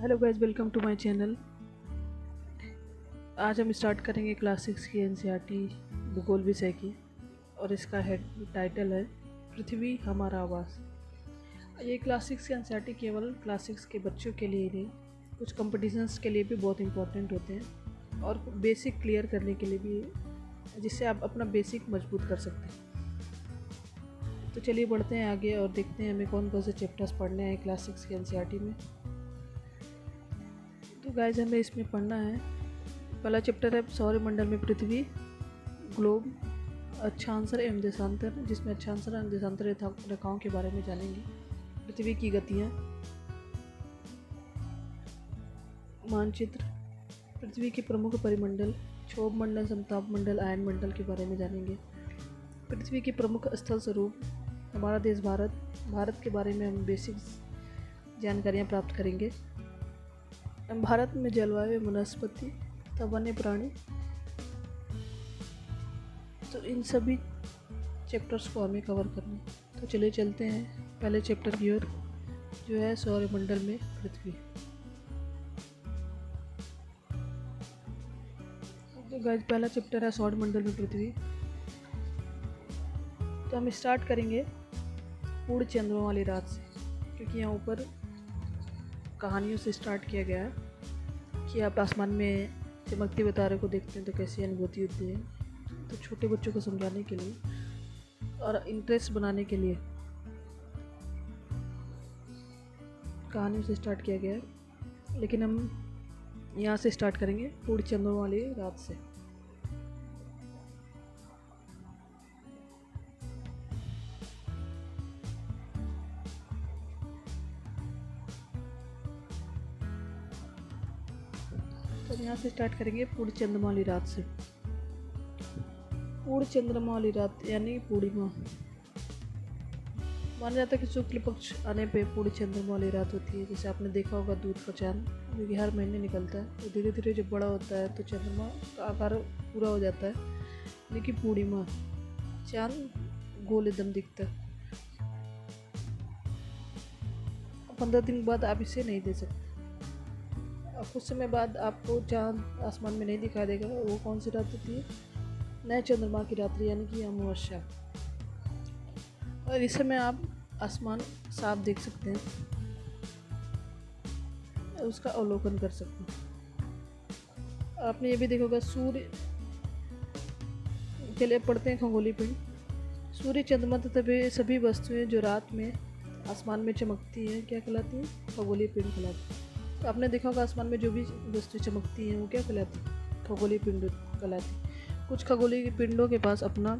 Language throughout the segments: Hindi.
Hello guys, welcome to my channel. आज हम स्टार्ट करेंगे क्लास 6 की एनसीईआरटी भूगोल विषय की और इसका हेड टाइटल है पृथ्वी हमारा आवास। ये क्लास 6 की एनसीईआरटी केवल क्लास 6 के बच्चों के लिए ही नहीं, कुछ कंपटीशंस के लिए भी बहुत इंपॉर्टेंट होते हैं और बेसिक क्लियर करने के लिए भी, जिससे आप अपना बेसिक मजबूत कर सकते हैं। तो चलिए बढ़ते हैं आगे और देखते हैं हमें कौन कौन से चैप्टर्स पढ़ने हैं क्लास 6 की एनसीईआरटी में। तो गाइस, हमें इसमें पढ़ना है, पहला चैप्टर है सौरमंडल में पृथ्वी, ग्लोब, अक्षांतर एवं देशांतर, जिसमें अक्षांतर एवं देशांतर रेखाओं के बारे में जानेंगे। पृथ्वी की गतियाँ, मानचित्र, पृथ्वी के प्रमुख परिमंडल, क्षोभ मंडल, समताप मंडल, आयन मंडल के बारे में जानेंगे। पृथ्वी के प्रमुख स्थल स्वरूप, हमारा देश भारत के बारे में हम बेसिक जानकारियाँ प्राप्त करेंगे। भारत में जलवायु, वनस्पति तथा वन्य प्राणी, तो इन सभी चैप्टर्स को हमें कवर करना है। तो चलिए चलते हैं पहले चैप्टर की ओर, जो है सौरमंडल में पृथ्वी। तो गाइस, पहला चैप्टर है सौरमंडल में पृथ्वी। तो हम स्टार्ट करेंगे पूर्ण चंद्रमा वाली रात से, क्योंकि यहाँ ऊपर कहानियों से स्टार्ट किया गया है कि आप आसमान में चमकते हुए तारे को देखते हैं तो कैसी अनुभूति होती है। तो छोटे बच्चों को समझाने के लिए और इंटरेस्ट बनाने के लिए कहानियों से स्टार्ट किया गया है, लेकिन हम यहाँ से स्टार्ट करेंगे पूर्ण चंद्रमा वाली रात से। तो यहाँ से स्टार्ट करेंगे पूर्ण चंद्रमा वाली रात से। पूर्ण चंद्रमा वाली रात यानी पूर्णिमा, माना जाता है कि शुक्ल पक्ष आने पे पूर्ण चंद्रमा वाली रात होती है। जैसे आपने देखा होगा दूध का चांद, जो कि हर महीने निकलता है, तो धीरे धीरे जब बड़ा होता है तो चंद्रमा का आकार पूरा हो जाता है, लेकिन पूर्णिमा चांद गोल एकदम दिखता है। 15 दिन बाद आप इसे नहीं दे सकते, और कुछ समय बाद आपको चांद आसमान में नहीं दिखाई देगा। वो कौन सी रात होती है? नए चंद्रमा की रात्रि, यानी कि अमावस्या। और इस समय आप आसमान साफ देख सकते हैं, उसका अवलोकन कर सकते हैं। आपने ये भी देखा होगा सूर्य, चलिए पढ़ते हैं खगोलीय पिंड। सूर्य, चंद्रमा तथा सभी वस्तुएं जो रात में आसमान में चमकती हैं क्या कहलाती हैं? खगोलीय पिंड कहलाती हैं। तो आपने देखा होगा आसमान में जो भी वस्तुएं चमकती हैं वो क्या कहलाती हैं? खगोलीय पिंड कहलाती हैं। कुछ खगोलीय पिंडों के पास अपना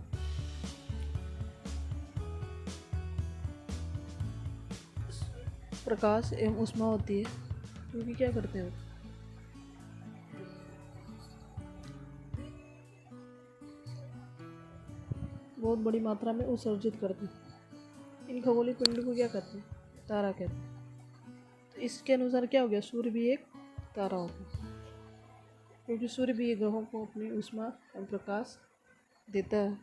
प्रकाश एवं ऊष्मा होती है, क्योंकि क्या करते हैं, बहुत बड़ी मात्रा में उत्सर्जित करते हैं। इन खगोलीय पिंड को क्या कहते हैं? तारा कहते हैं। तो इसके अनुसार क्या हो गया? सूर्य भी एक तारा हो गया, क्योंकि सूर्य भी ग्रहों को अपनी ऊष्मा एवं प्रकाश देता है।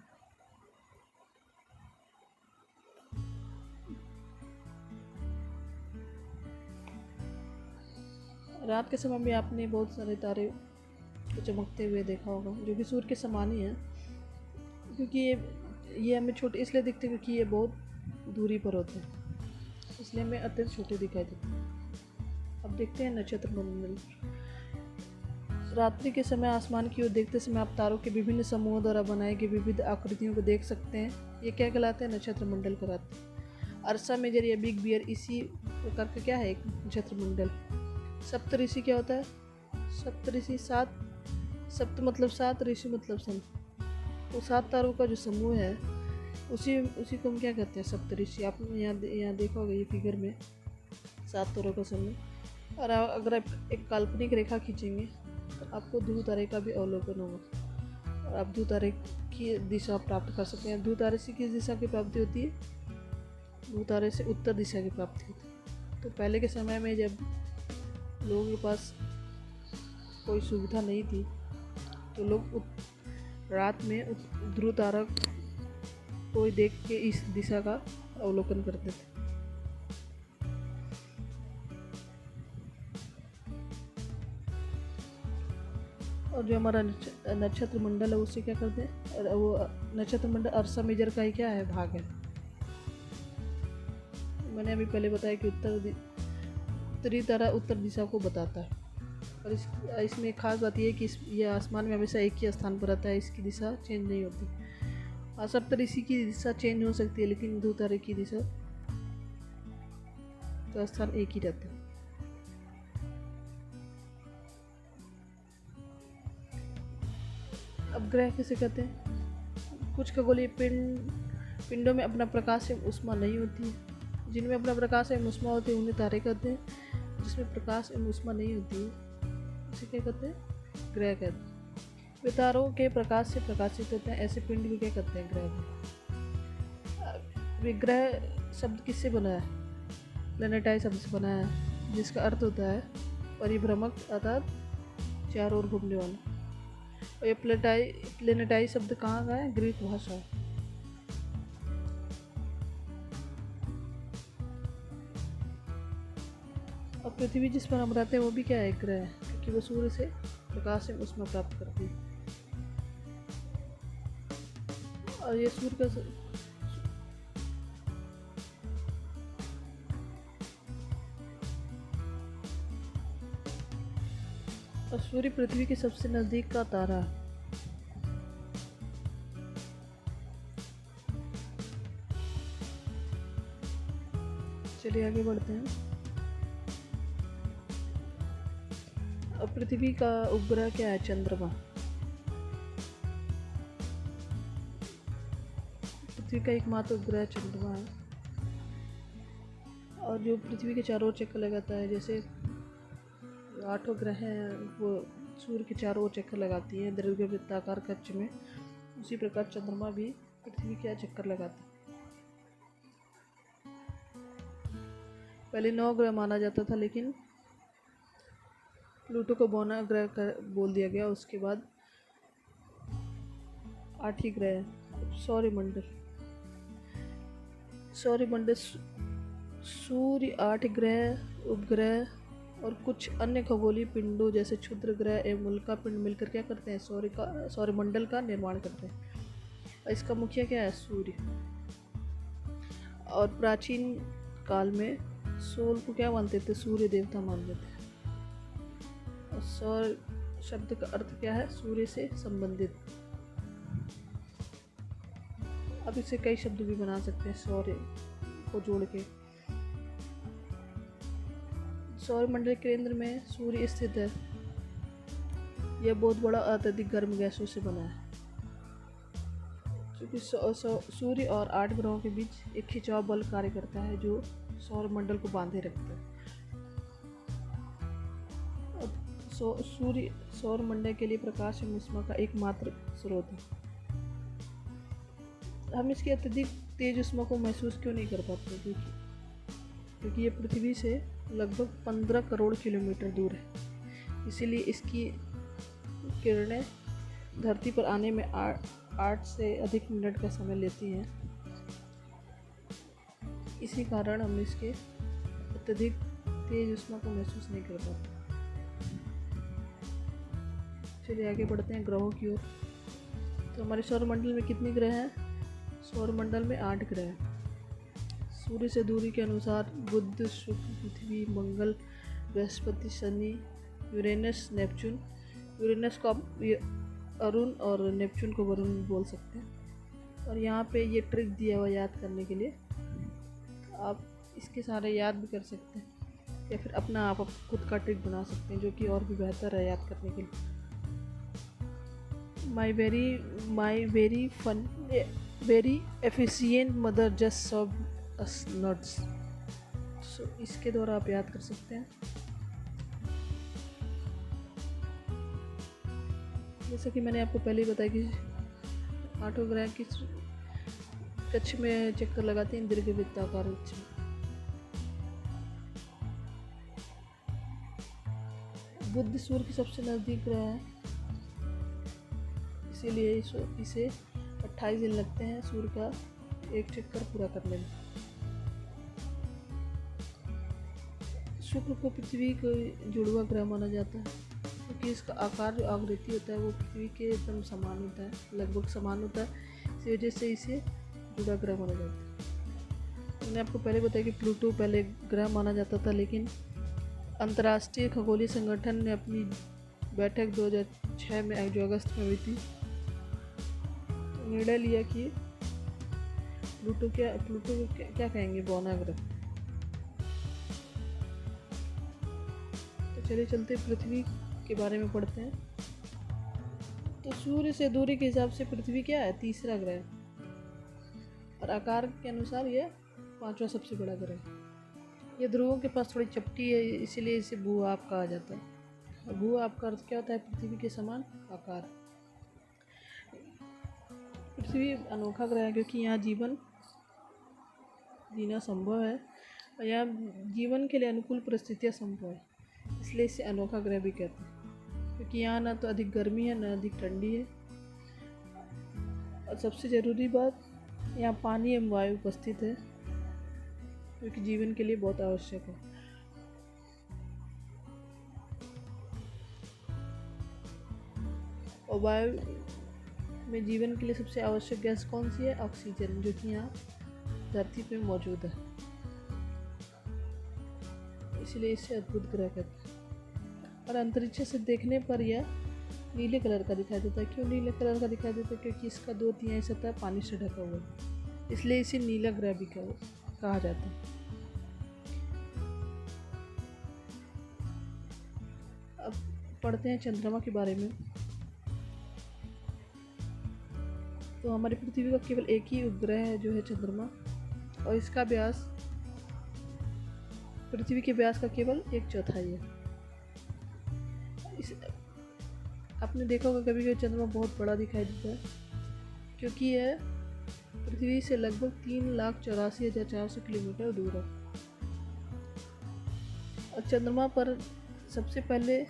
रात के समय में आपने बहुत सारे तारे को चमकते हुए देखा होगा, जो कि सूर्य के समान ही हैं, क्योंकि ये हमें छोटे इसलिए दिखते हैं क्योंकि ये बहुत दूरी पर होते हैं, इसलिए हमें अत्यंत छोटे दिखाई देते हैं। अब देखते हैं नक्षत्र मंडल। रात्रि के समय आसमान की ओर देखते समय आप तारों के विभिन्न समूहों द्वारा बनाई गई विविध आकृतियों को देख सकते हैं। ये क्या कहलाते हैं? नक्षत्र मंडल कहलाते हैं। अर्सा मेजर या बिग बियर इसी प्रकार का क्या है? एक नक्षत्र मंडल। सप्तऋषि क्या होता है? सप्तऋषि सात, सप्त मतलब सात, ऋषि मतलब संत, तो 7 तारों का जो समूह है उसी को हम क्या कहते हैं? सप्तऋषि। आपने यहाँ देखा होगा ये फिगर में 7 तारों का समूह। और अगर आप एक काल्पनिक रेखा खींचेंगे तो आपको ध्रुव तारे का भी अवलोकन होगा, और आप ध्रुव तारे की दिशा प्राप्त कर सकते हैं। ध्रुव तारे से किस दिशा की प्राप्ति होती है? ध्रुव तारे से उत्तर दिशा की प्राप्ति होती है। तो पहले के समय में जब लोगों के पास कोई सुविधा नहीं थी, तो लोग रात में ध्रुव तारा को देख के इस दिशा का अवलोकन करते थे। और जो हमारा नक्षत्र मंडल है उसे क्या करते हैं, और वो नक्षत्र मंडल अर्सा मेजर का ही क्या है, भाग है। मैंने अभी पहले बताया कि उत्तरी तारा उत्तर दिशा को बताता है। और इसमें एक खास बात यह है कि ये आसमान में हमेशा एक ही स्थान पर रहता है, इसकी दिशा चेंज नहीं होती। हाँ, सप्तऋषि की दिशा चेंज हो सकती है, लेकिन ध्रुव तारे की दिशा का स्थान एक ही रहता है। अब ग्रह किसे कहते हैं? कुछ खगोलीय पिंडों में अपना प्रकाश एवं ऊष्मा नहीं होती है। जिनमें अपना प्रकाश एवं ऊष्मा होती है उन्हें तारे कहते हैं। जिसमें प्रकाश एवं ऊष्मा नहीं होती है उसे क्या कहते हैं? ग्रह कहते हैं। वे तारों के प्रकाश से प्रकाशित होते हैं, ऐसे पिंड भी क्या कहते हैं? ग्रह। विग्रह शब्द किससे बना है? प्लेनेटाई शब्द से बना है, जिसका अर्थ होता है परिभ्रमक, अर्थात चारों ओर घूमने वाला। और ये प्लेनेटाई शब्द कहाँ का है? ग्रीक भाषा। और पृथ्वी जिस पर हम रहते हैं वो भी क्या है? ग्रह है, क्योंकि वो सूर्य से प्रकाश से ऊष्मा प्राप्त करती है। और ये सूर्य का और सूर्य पृथ्वी के सबसे नजदीक का तारा है। चलिए आगे बढ़ते हैं। अब पृथ्वी का उपग्रह क्या है? चंद्रमा। पृथ्वी का एकमात्र उपग्रह चंद्रमा है। और जो पृथ्वी के चारों ओर चक्कर लगाता है, जैसे 8 ग्रह हैं वो सूर्य के चारों ओर चक्कर लगाती है दीर्घवृत्ताकार कक्ष में, उसी प्रकार चंद्रमा भी पृथ्वी के चक्कर लगाता है। पहले 9 ग्रह माना जाता था, लेकिन प्लूटो को बौना ग्रह बोल दिया गया। उसके बाद 8 ही ग्रह। सौरमंडल सूर्य, 8 ग्रह, उपग्रह और कुछ अन्य खगोलीय पिंडों जैसे क्षुद्र ग्रह एवं उल्का पिंड मिलकर क्या करते हैं? सौरमंडल का निर्माण करते हैं। और इसका मुखिया क्या है? सूर्य। और प्राचीन काल में सूर्य को क्या मानते थे? सूर्य देवता मानते थे। और सौर शब्द का अर्थ क्या है? सूर्य से संबंधित। अब इसे कई शब्द भी बना सकते हैं सौर्य को जोड़ के। सौरमंडल के केंद्र में सूर्य स्थित है। यह बहुत बड़ा अत्यधिक गर्म गैसों से बना है। क्योंकि सूर्य और 8 ग्रहों के बीच एक खिंचाव बल कार्य करता है जो सौरमंडल को बांधे रखता है। सूर्य सौरमंडल के लिए प्रकाश एवं ऊष्मा का एकमात्र स्रोत है। हम इसकी अत्यधिक तेज ऊष्मा को महसूस क्यों नहीं कर पाते? क्योंकि ये पृथ्वी से लगभग 15 करोड़ किलोमीटर दूर है। इसीलिए इसकी किरणें धरती पर आने में 8 से अधिक मिनट का समय लेती हैं। इसी कारण हम इसके अत्यधिक तेज ऊष्मा को महसूस नहीं कर पाते। चलिए आगे बढ़ते हैं ग्रहों की ओर। तो हमारे सौरमंडल में कितने ग्रह हैं? सौरमंडल में 8 ग्रह हैं। सूर्य से दूरी के अनुसार Budh, Shukra, Prithvi, Mangal, Brihaspati, Shani, Uranus, Neptune. Uranus को आप अरुण और नेपच्यून को वरुण बोल सकते हैं। और यहाँ पे ये ट्रिक दिया हुआ याद करने के लिए, आप इसके सारे याद भी कर सकते हैं या फिर अपना आप खुद का ट्रिक बना सकते हैं, जो कि और भी बेहतर है याद करने के लिए। My very efficient mother just served us nuts. So इसके द्वारा आप याद कर सकते हैं। जैसा कि मैंने आपको पहले ही बताया कि 8 ग्रह किस कक्ष में चक्कर लगाते हैं? दीर्घवृत्ताकार कक्ष में। बुध सूर्य के सबसे नजदीक ग्रह है, इसीलिए इसे 28 दिन लगते हैं सूर्य का एक चक्कर पूरा करने में। शुक्र को पृथ्वी को जुड़वा ग्रह माना जाता है। क्योंकि इसका आकार जो आकृति होता है वो पृथ्वी के एकदम समान होता है, लगभग समान होता है। इसी वजह से इसे जुड़ा ग्रह माना जाता है। मैंने आपको पहले बताया कि प्लूटो पहले ग्रह माना जाता था, लेकिन अंतर्राष्ट्रीय खगोलीय संगठन ने अपनी बैठक 2006 में जो अगस्त में हुई थी, निर्णय लिया कि प्लूटो को क्या कहेंगे, बौना ग्रह। तो चलिए चलते पृथ्वी के बारे में पढ़ते हैं। तो सूर्य से दूरी के हिसाब से पृथ्वी क्या है, तीसरा ग्रह, और आकार के अनुसार यह पांचवा सबसे बड़ा ग्रह है। ये ध्रुवों के पास थोड़ी चपटी है, इसीलिए इसे भू-आप कहा जाता है। भू-आप का अर्थ क्या होता है, पृथ्वी के समान आकार। पृथ्वी अनोखा ग्रह है क्योंकि यहाँ जीवन जीना संभव है और यहाँ जीवन के लिए अनुकूल परिस्थितियाँ संभव है, इसलिए इसे अनोखा ग्रह भी कहते हैं। क्योंकि यहाँ ना तो अधिक गर्मी है ना अधिक ठंडी है, और सबसे ज़रूरी बात, यहाँ पानी एवं वायु उपस्थित है, जो कि जीवन के लिए बहुत आवश्यक है। और वायु में जीवन के लिए सबसे आवश्यक गैस कौन सी है, ऑक्सीजन, जो कि यहाँ धरती पे मौजूद है, इसलिए इसे अद्भुत ग्रह कहते हैं। और अंतरिक्ष से देखने पर यह नीले कलर का दिखाई देता है। क्यों नीले कलर का दिखाई देता है, क्योंकि इसका 2/3 सतह पानी से ढका हुआ है, इसलिए इसे नीला ग्रह भी कहा जाता है। अब पढ़ते हैं चंद्रमा के बारे में। तो हमारी पृथ्वी का केवल एक ही उपग्रह है जो है चंद्रमा, और इसका व्यास पृथ्वी के व्यास का केवल 1/4 है। आपने देखा होगा कभी कभी चंद्रमा बहुत बड़ा दिखाई देता है, क्योंकि यह पृथ्वी से लगभग 3,84,400 किलोमीटर दूर है। और चंद्रमा पर सबसे पहले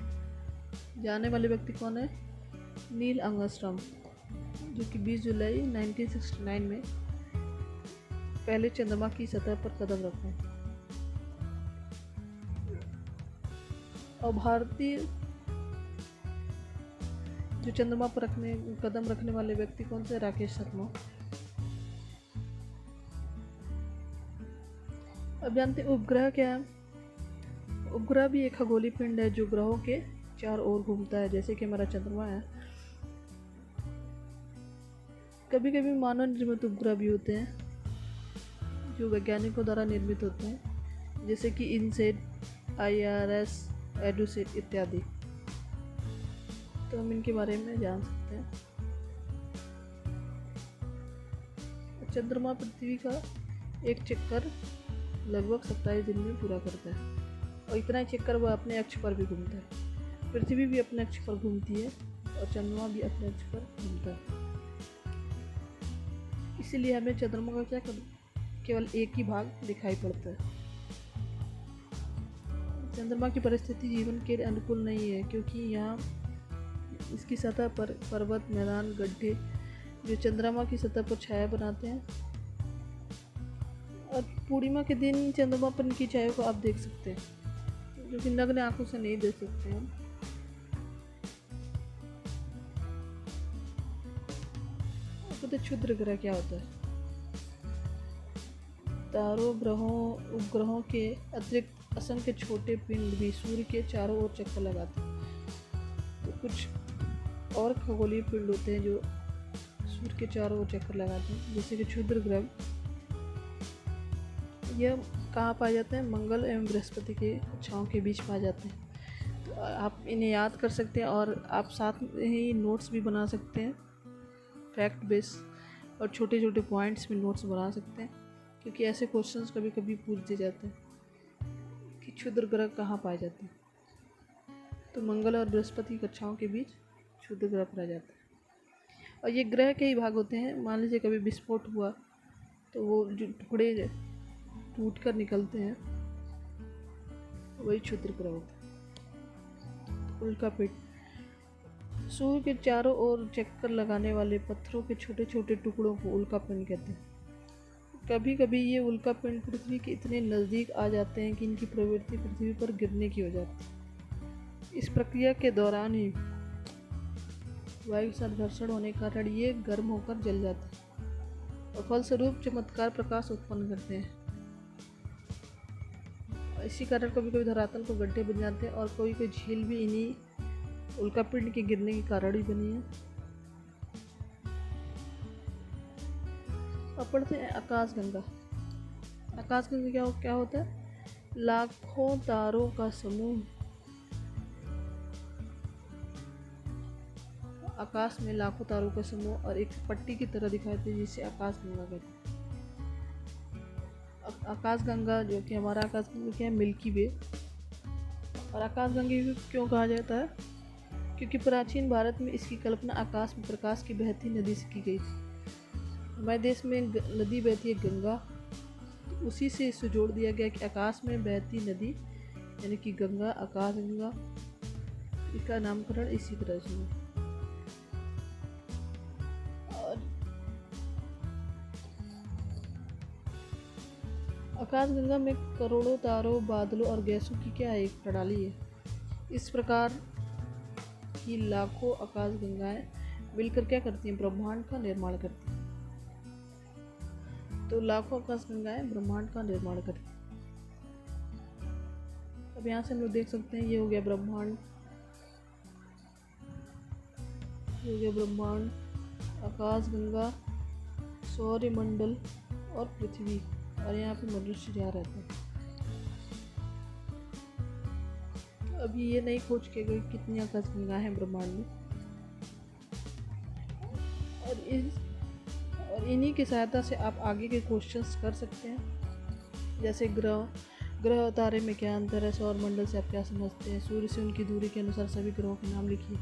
जाने वाले व्यक्ति कौन है, नील आर्मस्ट्रांग, जो कि 20 जुलाई 1969 में पहले चंद्रमा की सतह पर कदम रखा। और भारतीय जो चंद्रमा पर कदम रखने वाले व्यक्ति कौन से, राकेश शर्मा। अब जानते हैं उपग्रह क्या है। उपग्रह भी एक खगोलीय पिंड है जो ग्रहों के चारों ओर घूमता है, जैसे कि हमारा चंद्रमा है। कभी कभी मानव निर्मित उपग्रह भी होते हैं जो वैज्ञानिकों द्वारा निर्मित होते हैं, जैसे कि इनसेट, IRS, एडुसेट इत्यादि। तो हम इनके बारे में जान सकते हैं। चंद्रमा पृथ्वी का एक चक्कर लगभग 27 दिन में पूरा करता है, और इतना ही चक्कर वह अपने अक्ष पर भी घूमता है। पृथ्वी भी अपने अक्ष पर घूमती है और चंद्रमा भी अपने अक्ष पर घूमता है, इसीलिए हमें चंद्रमा का केवल एक ही भाग दिखाई पड़ता है। चंद्रमा की परिस्थिति जीवन के लिए अनुकूल नहीं है, क्योंकि यहाँ इसकी सतह पर पर्वत, मैदान, गड्ढे जो चंद्रमा की सतह पर छाया बनाते हैं। और पूर्णिमा के दिन चंद्रमा पर इनकी छाया को आप देख सकते हैं, जो कि नग्न आंखों से नहीं देख सकते हैं। तो क्षुद्र ग्रह क्या होता है। तारों, ग्रहों, उपग्रहों के अतिरिक्त असंख्य छोटे पिंड भी सूर्य के चारों ओर चक्कर लगाते हैं। तो कुछ और खगोलीय पिंड होते हैं जो सूर्य के चारों ओर चक्कर लगाते हैं, जैसे कि क्षुद्र ग्रह। यह कहाँ पाए जाते हैं, मंगल एवं बृहस्पति के कक्षाओं के बीच पाए जाते हैं। तो आप इन्हें याद कर सकते हैं, और आप साथ में ही नोट्स भी बना सकते हैं, फैक्ट बेस, और छोटे छोटे पॉइंट्स में नोट्स बना सकते हैं, क्योंकि ऐसे क्वेश्चंस कभी कभी पूछ दिए जाते हैं कि क्षुद्र ग्रह कहाँ पाए जाते हैं। तो मंगल और बृहस्पति की कक्षाओं के बीच क्षुद्र ग्रह पाया जाता है। और ये ग्रह के ही भाग होते हैं। मान लीजिए कभी विस्फोट हुआ तो वो जो टुकड़े टूट कर निकलते हैं, वही क्षुद्र ग्रह होता है। उल्का पिंड, सूर्य के चारों ओर चक्कर लगाने वाले पत्थरों के छोटे छोटे टुकड़ों को उल्का पिंड कहते हैं। कभी कभी ये उल्का पिंड पृथ्वी के इतने नज़दीक आ जाते हैं कि इनकी प्रवृत्ति पृथ्वी पर गिरने की हो जाती है। इस प्रक्रिया के दौरान ही वायु के साथ घर्षण होने के कारण ये गर्म होकर जल जाता है और फलस्वरूप चमत्कार प्रकाश उत्पन्न करते हैं। इसी कारण कभी कभी धरातल को गड्ढे बन जाते हैं और कोई कोई झील भी इन्हीं उल्कापिंड के गिरने के कारण ही बनी है। अब पढ़ते हैं आकाशगंगा। आकाशगंगा क्या होता है? लाखों तारों का समूह आकाश में लाखों तारों का समूह और एक पट्टी की तरह दिखाई देती है, जिसे आकाशगंगा कहते हैं। आकाशगंगा जो कि हमारा आकाशगंगा क्या है? मिल्की वे। और आकाशगंगा क्यों कहा जाता है? क्योंकि प्राचीन भारत में इसकी कल्पना आकाश में प्रकाश की बहती नदी से की गई थी। हमारे देश में नदी बहती है गंगा, तो उसी से इसे जोड़ दिया गया कि आकाश में बहती नदी यानी कि गंगा, आकाशगंगा, इसका नामकरण इसी तरह से हुआ। आकाशगंगा में करोड़ों तारों, बादलों और गैसों की क्या है? एक प्रणाली है। इस प्रकार की लाखों आकाशगंगाएं मिलकर क्या करती हैं? ब्रह्मांड का निर्माण करती हैं। तो लाखों आकाशगंगाएं ब्रह्मांड का निर्माण करती हैं। अब यहाँ से हम लोग देख सकते हैं, ये हो गया ब्रह्मांड, ये हो गया ब्रह्मांड, आकाशगंगा, सौरमंडल और पृथ्वी, और यहाँ पे मनुष्य जहाँ रहते हैं। अभी ये नहीं खोज के गए कितनी आकाशगंगा हैं ब्रह्मांड में, और इन्हीं की सहायता से आप आगे के क्वेश्चंस कर सकते हैं। जैसे ग्रह और तारे में क्या अंतर है, सौरमंडल से आप क्या समझते हैं, सूर्य से उनकी दूरी के अनुसार सभी ग्रहों के नाम लिखिए,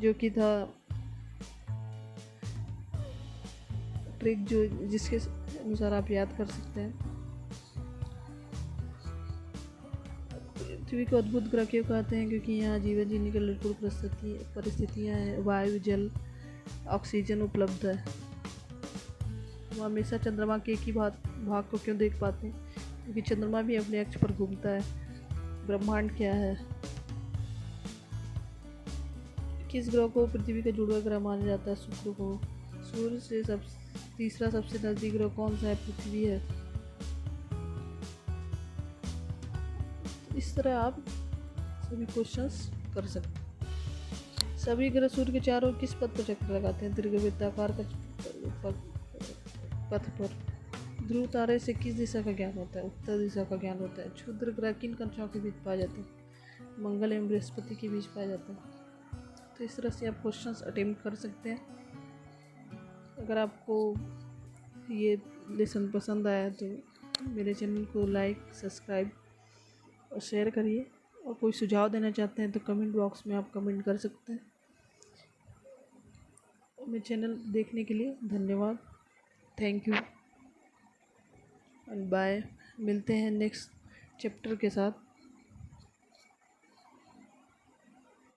जो कि था ट्रिक जो जिसके अनुसार आप याद कर सकते हैं। पृथ्वी को अद्भुत ग्रह क्यों कहते हैं? क्योंकि यहाँ जीवन जीने के अनुकूल परिस्थितियाँ हैं, वायु, जल, ऑक्सीजन उपलब्ध है। हम हमेशा चंद्रमा के एक ही भाग को क्यों देख पाते हैं? क्योंकि चंद्रमा भी अपने अक्ष पर घूमता है। ब्रह्मांड क्या है? किस ग्रह को पृथ्वी का जुड़वा ग्रह माना जाता है? शुक्र को। सूर्य से तीसरा सबसे नजदीक ग्रह कौन सा है? पृथ्वी है। इस तरह आप सभी क्वेश्चंस कर सकते हैं। सभी ग्रह सूर्य के चारों किस पथ पर चक्कर लगाते हैं? दीर्घवृत्ताकार पथ पर। ध्रुव तारे से किस दिशा का ज्ञान होता है? उत्तर दिशा का ज्ञान होता है। क्षुद्र ग्रह किन कक्षाओं के बीच पाया जाता है? मंगल एवं बृहस्पति के बीच पाया जाता है। तो इस तरह से आप क्वेश्चंस अटेम्प्ट कर सकते हैं। अगर आपको ये लेसन पसंद आया तो मेरे चैनल को लाइक, सब्सक्राइब और शेयर करिए, और कोई सुझाव देना चाहते हैं तो कमेंट बॉक्स में आप कमेंट कर सकते हैं। मेरे चैनल देखने के लिए धन्यवाद। Thank you and bye. मिलते हैं नेक्स्ट चैप्टर के साथ।